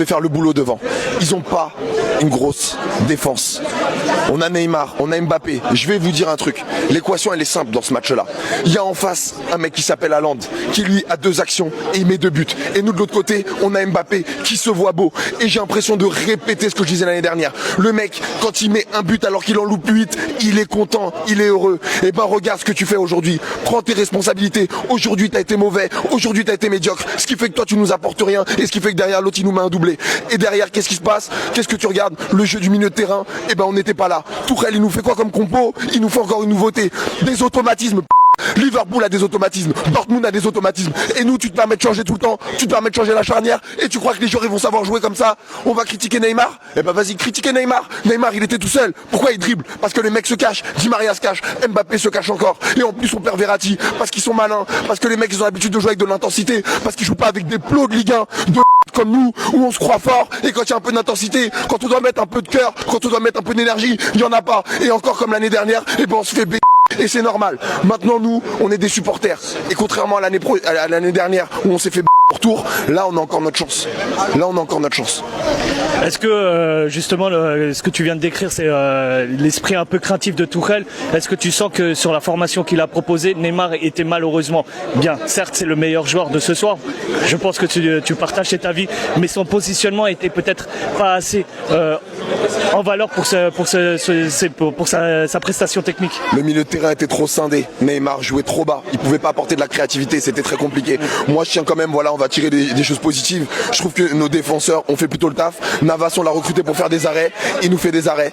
de faire le boulot devant. Ils n'ont pas une grosse défense. On a Neymar, on a Mbappé. Je vais vous dire un truc. L'équation, elle est simple dans ce match-là. Il y a en face un mec qui s'appelle Haaland, qui lui a 2 actions et il met 2 buts. Et nous, de l'autre côté, on a Mbappé qui se voit beau. Et j'ai l'impression de répéter ce que je disais l'année dernière. Le mec, quand il met un but alors qu'il en loupe 8, il est content, il est heureux. Et ben regarde ce que tu fais aujourd'hui. Prends tes responsabilités. Aujourd'hui, t'as été mauvais. Aujourd'hui, t'as été médiocre. Ce qui fait que toi, tu nous apportes rien. Et ce qui fait que derrière l'autre, il nous met un doublé. Et derrière, qu'est-ce qui se passe? Qu'est-ce que tu regardes? Le jeu du milieu de terrain. Et ben on n'était pas là. Tuchel, il nous fait quoi comme compo? Il nous fait encore une nouveauté. Des automatismes. Liverpool a des automatismes, Dortmund a des automatismes. Et nous, tu te permets de changer tout le temps, tu te permets de changer la charnière. Et tu crois que les joueurs ils vont savoir jouer comme ça? On va critiquer Neymar? Eh ben vas-y, critiquer Neymar. Neymar, il était tout seul. Pourquoi il dribble? Parce que les mecs se cachent. Di Maria se cache, Mbappé se cache encore. Et en plus on perd Verratti, parce qu'ils sont malins, parce que les mecs ils ont l'habitude de jouer avec de l'intensité, parce qu'ils jouent pas avec des plots de Ligue 1 de comme nous, où on se croit fort. Et quand il y a un peu d'intensité, quand on doit mettre un peu de cœur, quand on doit mettre un peu d'énergie, il y en a pas. Et encore comme l'année dernière, et ben on se fait b***. Et c'est normal. Maintenant, nous, on est des supporters. Et contrairement à l'année dernière où on s'est fait pour tour, là, on a encore notre chance. Là, on a encore notre chance. Est-ce que, justement, ce que tu viens de décrire, c'est l'esprit un peu craintif de Tuchel? Est-ce que tu sens que sur la formation qu'il a proposée, Neymar était malheureusement bien? Certes, c'est le meilleur joueur de ce soir. Je pense que tu partages cet avis. Mais son positionnement était peut-être pas assez en valeur pour sa prestation technique. Le milieu de terrain était trop scindé. Neymar jouait trop bas. Il pouvait pas apporter de la créativité. C'était très compliqué. Moi, je tiens quand même, voilà, on va tirer des choses positives. Je trouve que nos défenseurs ont fait plutôt le taf. Navas, on l'a recruté pour faire des arrêts. Il nous fait des arrêts.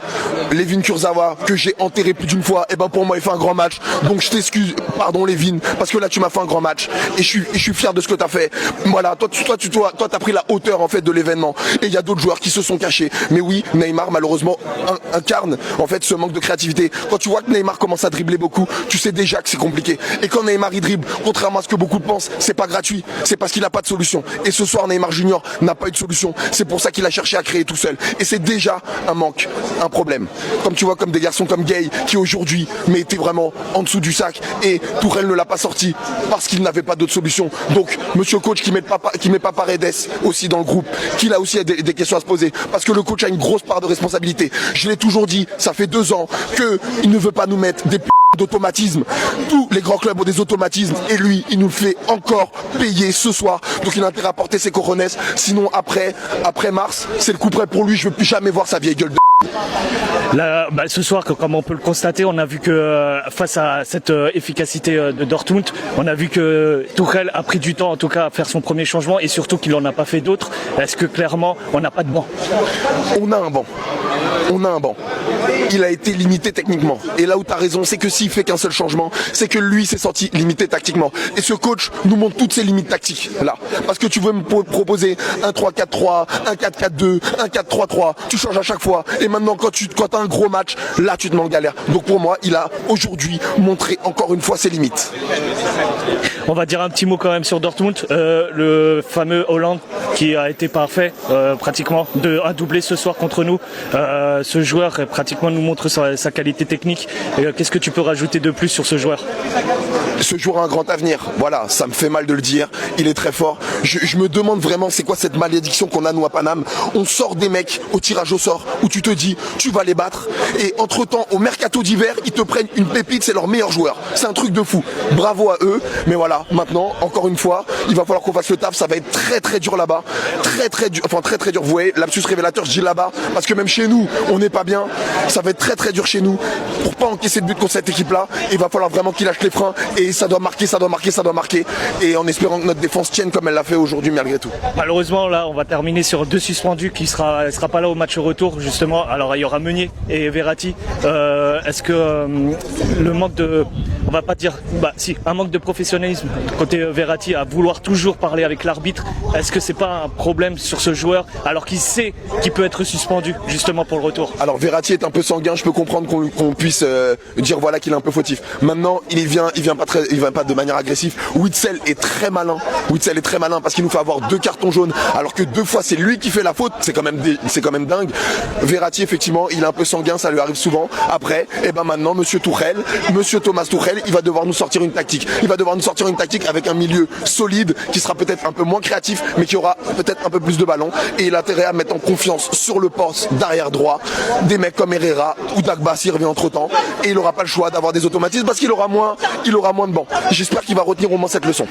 Levin Kurzawa, que j'ai enterré plus d'une fois, et ben pour moi, il fait un grand match. Donc je t'excuse, pardon Levin, parce que là, tu m'as fait un grand match. Et je suis fier de ce que tu as fait. Voilà, toi, t'as pris la hauteur en fait de l'événement. Et il y a d'autres joueurs qui se sont cachés. Mais oui, Neymar, malheureusement, incarne en fait ce manque de créativité. Quand tu vois que Neymar commence à dribbler beaucoup, tu sais déjà que c'est compliqué. Et quand Neymar il dribble, contrairement à ce que beaucoup pensent, c'est pas gratuit, c'est parce qu'il n'a pas de solution. Et ce soir, Neymar Junior n'a pas eu de solution. C'est pour ça qu'il a cherché à créer tout seul. Et c'est déjà un manque, un problème. Comme tu vois, comme des garçons comme Gay, qui aujourd'hui étaient vraiment en dessous du sac. Et Tourelle ne l'a pas sorti parce qu'il n'avait pas d'autre solution. Donc, monsieur coach qui met pas Paredes aussi dans le groupe, qu'il a aussi des questions à se poser. Parce que le coach a une grosse part de responsabilité. Je l'ai toujours dit, ça fait 2 ans qu'il ne veut pas nous mettre des d'automatisme. Tous les grands clubs ont des automatismes et lui, il nous le fait encore payer ce soir. Donc il a intérêt à porter ses coronets. Sinon après mars, c'est le coup près pour lui. Je veux plus jamais voir sa vieille gueule de... Là, ce soir, comme on peut le constater, on a vu que face à cette efficacité de Dortmund, on a vu que Tuchel a pris du temps en tout cas à faire son premier changement et surtout qu'il n'en a pas fait d'autres. Est-ce que clairement on n'a pas de banc? On a un banc. On a un banc. Il a été limité techniquement. Et là où tu as raison, c'est que s'il fait qu'un seul changement, c'est que lui s'est senti limité tactiquement. Et ce coach nous montre toutes ses limites tactiques là. Parce que tu veux me proposer un 3-4-3, un 4-4-2, un 4-3-3, tu changes à chaque fois. Et maintenant quand tu as un gros match, là tu te mets en galère. Donc pour moi, il a aujourd'hui montré encore une fois ses limites. On va dire un petit mot quand même sur Dortmund. Le fameux Haaland qui a été parfait pratiquement, un doublé ce soir contre nous. Ce joueur pratiquement nous montre sa qualité technique. Qu'est-ce que tu peux rajouter de plus sur ce joueur? Ce joueur a un grand avenir. Voilà, ça me fait mal de le dire. Il est très fort. Je me demande vraiment c'est quoi cette malédiction qu'on a nous à Paname. On sort des mecs au tirage au sort où tu te dis tu vas les battre. Et entre-temps, au mercato d'hiver, ils te prennent une pépite, c'est leur meilleur joueur. C'est un truc de fou. Bravo à eux. Mais voilà, maintenant, encore une fois, il va falloir qu'on fasse le taf. Ça va être très très dur là-bas. Très dur. Enfin très très dur. Vous voyez, lapsus révélateur, je dis là-bas. Parce que même chez nous, on n'est pas bien. Ça va être très très dur chez nous. Pour pas encaisser de but contre cette équipe-là, il va falloir vraiment qu'il lâche les freins. Et ça doit marquer. Et en espérant que notre défense tienne comme elle l'a fait aujourd'hui malgré tout. Malheureusement, là, on va terminer sur 2 suspendus qui sera pas là au match retour, justement. Alors, il y aura Meunier et Verratti. Est-ce que le manque de... On va pas dire... un manque de professionnalisme côté Verratti à vouloir toujours parler avec l'arbitre. Est-ce que c'est pas un problème sur ce joueur alors qu'il sait qu'il peut être suspendu justement pour le retour? Alors, Verratti est un peu sanguin. Je peux comprendre qu'on puisse dire voilà qu'il est un peu fautif. Maintenant, il vient pas de manière agressive. Witsel est très malin parce qu'il nous fait avoir 2 cartons jaunes alors que 2 fois c'est lui qui fait la faute. C'est quand même dingue. Verratti effectivement il est un peu sanguin, ça lui arrive souvent. Après, maintenant Monsieur Thomas Tuchel Tuchel, il va devoir nous sortir une tactique. Il va devoir nous sortir une tactique avec un milieu solide qui sera peut-être un peu moins créatif, mais qui aura peut-être un peu plus de ballons. Et il a intérêt à mettre en confiance sur le poste d'arrière droit des mecs comme Herrera ou Dagba s'il revient entre temps. Et il n'aura pas le choix d'avoir des automatismes parce qu'il aura moins de bancs. J'espère qu'il va retenir au moins cette leçon.